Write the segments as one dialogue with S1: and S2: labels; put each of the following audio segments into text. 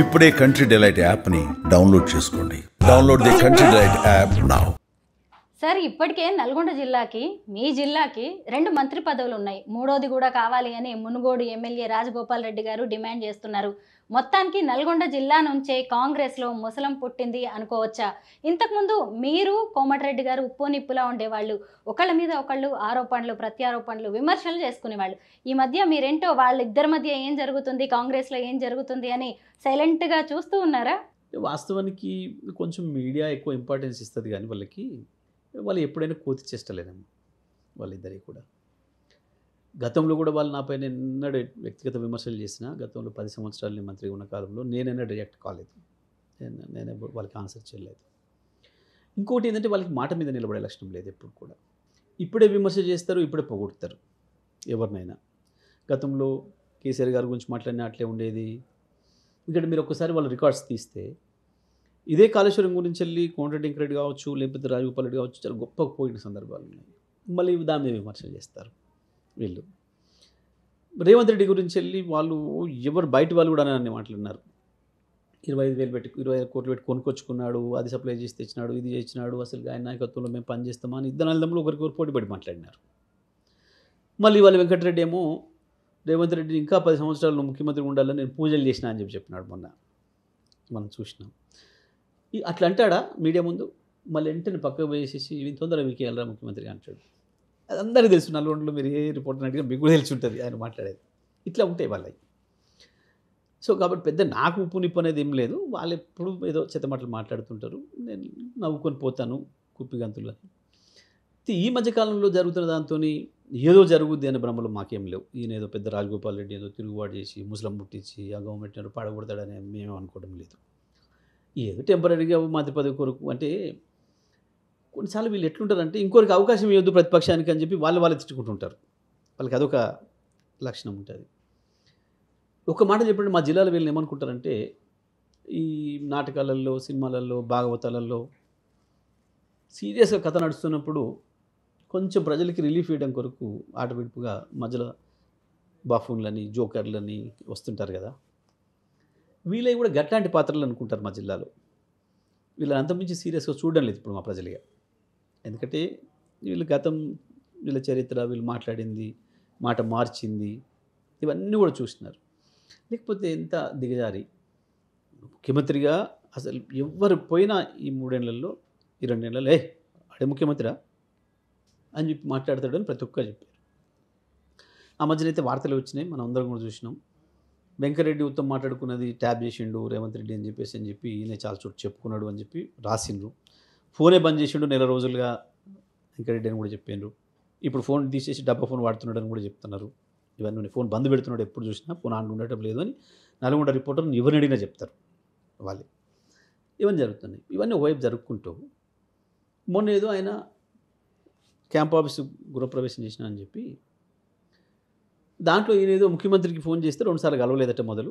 S1: ఇప్పుడే country delight యాప్ని download చేసుకోండి. Download the country delight app now.
S2: Sir, ఇప్పటికే నల్గొండ జిల్లాకి మీ జిల్లాకి 2 మంత్రి పదవులు ఉన్నాయి. మూడోది కూడా కావాలి అని మునుగోడు ఎమ్మెల్యే రాజగోపాల్ రెడ్డి గారు డిమాండ్ చేస్తున్నారు. మొత్తానికి నల్గొండ జిల్లా నుంచే కాంగ్రెస్లో ముసలం పుట్టింది అనుకోవచ్చా? ఇంతకుముందు మీరు కోమటిరెడ్డి గారు ఉప్పు నిప్పులా ఉండేవాళ్ళు. ఒకళ్ళ మీద ఒకళ్ళు ఆరోపణలు ప్రత్యారోపణలు విమర్శలు చేసుకునేవాళ్ళు. ఈ మధ్య మీరేంటో వాళ్ళిద్దరి మధ్య ఏం జరుగుతుంది, కాంగ్రెస్లో ఏం జరుగుతుంది అని సైలెంట్గా చూస్తూ ఉన్నారా?
S3: వాస్తవానికి కొంచెం మీడియా ఎక్కువ ఇంపార్టెన్స్ ఇస్తుంది, కానీ వాళ్ళు ఎప్పుడైనా కోతి చేస్తలేనమ్మా వాళ్ళిద్దరికి కూడా. గతంలో కూడా వాళ్ళు నాపైన ఎన్నడూ వ్యక్తిగత విమర్శలు చేసిన, గతంలో 10 సంవత్సరాలు నేను మంత్రిగా ఉన్న కాలంలో నేనైనా రియాక్ట్ కాలేదు, నేనే వాళ్ళకి ఆన్సర్ చేయలేదు. ఇంకోటి ఏంటంటే వాళ్ళకి మాట మీద నిలబడే లక్షణం లేదు ఎప్పుడు కూడా. ఇప్పుడే విమర్శ చేస్తారు, ఇప్పుడే పొగుడుతారు ఎవరినైనా. గతంలో కేసీఆర్ గారి గురించి మాట్లాడినా అట్లే ఉండేది. ఇక్కడ మీరు ఒక్కసారి వాళ్ళ రికార్డ్స్ తీస్తే ఇదే కాళేశ్వరం గురించి వెళ్ళి కోమటిరెడ్డి వెంకరెడ్డి కావచ్చు, లేకపోతే రాజగోపాల్ రెడ్డి కావచ్చు, చాలా గొప్ప పోయిన సందర్భాలు ఉన్నాయి. మళ్ళీ దాని మీద విమర్శలు చేస్తారు వీళ్ళు. రేవంత్ రెడ్డి గురించి వెళ్ళి వాళ్ళు ఎవరు బయట వాళ్ళు కూడా అని మాట్లాడినారు. 25 కోట్లు పెట్టి కొనుక్కొచ్చుకున్నాడు, అది సప్లై చేసి తెచ్చినాడు, ఇది చేసినాడు, అసలు ఆయన నాయకత్వంలో మేము పనిచేస్తామా అని ఇద్దరు నెలదమ్ములు ఒకరికొకరు పోటీపడి మాట్లాడినారు. మళ్ళీ వాళ్ళు వెంకటరెడ్డి ఏమో రేవంత్ రెడ్డి ఇంకా 10 సంవత్సరాలు ముఖ్యమంత్రి ఉండాలని నేను పూజలు చేసినా అని చెప్పినాడు. మనం చూసినాం. అట్లా అంటాడా మీడియా ముందు? మళ్ళీ వెంటనే పక్కకు వేసేసి ఇవి తొందరగా మీకు వెళ్ళరా ముఖ్యమంత్రి అంటాడు. అది అందరికీ తెలుసు. నల్గొండలో మీరు ఏ రిపోర్టర్ అడిగినా మీకు కూడా తెలిసి ఉంటుంది ఆయన మాట్లాడేది. ఇట్లా ఉంటాయి వాళ్ళవి. సో కాబట్టి పెద్ద నాకు ఉప్పు నిప్పు అనేది ఏం లేదు. వాళ్ళు ఎప్పుడు ఏదో చెత్తమాటలు మాట్లాడుతుంటారు, నేను నవ్వుకొని పోతాను కుప్పిగంతులు. ఈ మధ్యకాలంలో జరుగుతున్న దాంతో ఏదో జరుగుద్ది అనే భ్రమలు మాకేం లేవు. ఈయన ఏదో పెద్ద రాజగోపాల్ రెడ్డి ఏదో తిరుగుబాటు చేసి ముస్లిం పుట్టించి ఆ గవర్నమెంట్ పడగొడతాడని మేమేం అనుకోవడం లేదు. ఏదో టెంపరీగా మంత్రి పదవి కొరకు అంటే కొన్నిసార్లు వీళ్ళు ఎట్లుంటారంటే ఇంకొకరికి అవకాశం ఇవ్వద్దు ప్రతిపక్షానికి అని చెప్పి వాళ్ళు తెచ్చుకుంటుంటారు. వాళ్ళకి అదొక లక్షణం ఉంటుంది. ఒక మాట చెప్పండి, మా జిల్లాలో వీళ్ళని ఏమనుకుంటారంటే ఈ నాటకాలలో, సినిమాలలో, భాగవతాలలో సీరియస్గా కథ నడుస్తున్నప్పుడు కొంచెం ప్రజలకి రిలీఫ్ ఇవ్వడం కొరకు ఆట విడుపుగా మధ్యలో బాఫూన్లని, జోకర్లని వస్తుంటారు కదా. వీళ్ళవి కూడా గట్లాంటి పాత్రలు అనుకుంటారు మా జిల్లాలో. వీళ్ళని అంతమించి సీరియస్గా చూడడం లేదు ఇప్పుడు మా ప్రజలుగా. ఎందుకంటే వీళ్ళు గతం, వీళ్ళ చరిత్ర, వీళ్ళు మాట్లాడింది, మాట మార్చింది, ఇవన్నీ కూడా చూస్తున్నారు. లేకపోతే ఎంత దిగజారి ముఖ్యమంత్రిగా అసలు ఎవరు పోయినా ఈ 3 ఏళ్లలో, ఈ 2 ఏళ్లలో అడే ముఖ్యమంత్రిరా అని చెప్పి మాట్లాడతాడని ప్రతి ఒక్కరు చెప్పారు. ఆ మధ్యనైతే వార్తలు వచ్చినాయి, మనం అందరం కూడా చూసినాం. వెంకరెడ్డి ఉత్తమ్ మాట్లాడుకున్నది ట్యాబ్ చేసిండు రేవంత్ రెడ్డి అని చెప్పి ఈయన చాలా చోటు చెప్పుకున్నాడు అని చెప్పి రాసిండ్రు. ఫోనే బంద్ చేసిండు నెల రోజులుగా వెంకరెడ్డి అని కూడా చెప్పారు. ఇప్పుడు ఫోన్ తీసేసి డబ్బా ఫోన్ వాడుతున్నాడు అని కూడా చెప్తున్నారు. ఇవన్నీ ఫోన్ బంద్ పెడుతున్నాడు, ఎప్పుడు చూసినా ఫోన్ ఆన్ ఉండటం లేదు అని నల్గొండ రిపోర్టర్ని ఎవరిని అడిగినా చెప్తారు వాళ్ళే. ఇవన్నీ జరుగుతున్నాయి. ఇవన్నీ ఒకవైపు జరుపుకుంటూ మొన్న ఏదో ఆయన క్యాంప్ ఆఫీస్ గృహప్రవేశం చేసిన అని చెప్పి దాంట్లో ఈయన ఏదో ముఖ్యమంత్రికి ఫోన్ చేస్తే 2 సార్లు కలవలేదట మొదలు.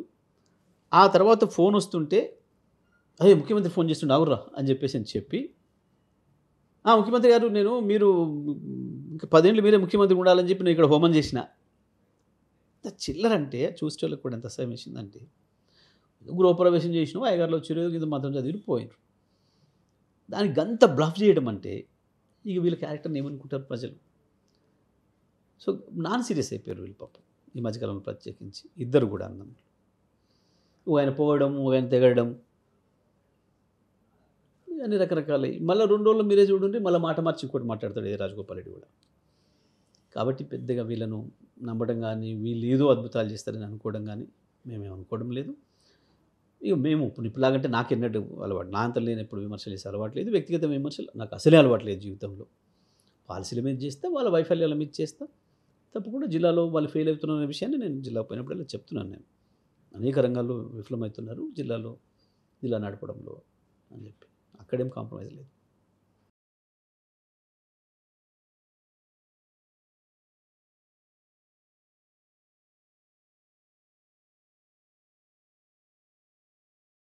S3: ఆ తర్వాత ఫోన్ వస్తుంటే అదే ముఖ్యమంత్రి ఫోన్ చేస్తుండే అవుర్రా అని చెప్పి ముఖ్యమంత్రి గారు మీరు ఇంకా 10 ఏళ్ళు మీరే ముఖ్యమంత్రి ఉండాలని చెప్పి నేను ఇక్కడ హోమం చేసిన. ఎంత చిల్లరంటే చూసేవాళ్ళకి కూడా ఎంత అసహ్యం వేసిందంటే, గృహప్రవేశం చేసినావు, అయ్యగారులో వచ్చారు, ఇది మాత్రం చదివి పోయినారు. దానికి గంత బ్లఫ్ చేయడం అంటే ఇక వీళ్ళ క్యారెక్టర్ని ఏమనుకుంటారు ప్రజలు. సో నాన్ సీరియస్ అయిపోయారు వీళ్ళు పాపం ఈ మధ్యకాలంలో, ప్రత్యేకించి ఇద్దరు కూడా అన్నమాట. ఆయన పోవడం, ఆయన తెగడం, అన్ని రకరకాల. మళ్ళీ 2 రోజులు మీరే చూడండి, మళ్ళీ మాట మార్చి ఇంకోటి మాట్లాడతాడు ఏ రాజగోపాల్ రెడ్డి కూడా. కాబట్టి పెద్దగా వీళ్ళను నమ్మడం కానీ, వీళ్ళు ఏదో అద్భుతాలు చేస్తారని అనుకోవడం కానీ మేమేం అనుకోవడం లేదు. ఇక మేము ఇప్పుడులాగంటే నాకు ఎన్నట్టు అలవాటు, నా అంత లేని ఎప్పుడు విమర్శలు చేసే అలవాటు లేదు. వ్యక్తిగత విమర్శలు నాకు అసలే అలవాటు లేదు జీవితంలో. పాలసీల మీద చేస్తా, వాళ్ళ వైఫల్యాల మీద చేస్తా. తప్పకుండా జిల్లాలో వాళ్ళు ఫెయిల్ అవుతున్న విషయాన్ని నేను జిల్లా పోయినప్పుడల్లా చెప్తున్నాను. నేను అనేక రంగాల్లో విఫలమవుతున్నారు జిల్లా నడపడంలో అని చెప్పి, అక్కడేం కాంప్రమైజ్ లేదు.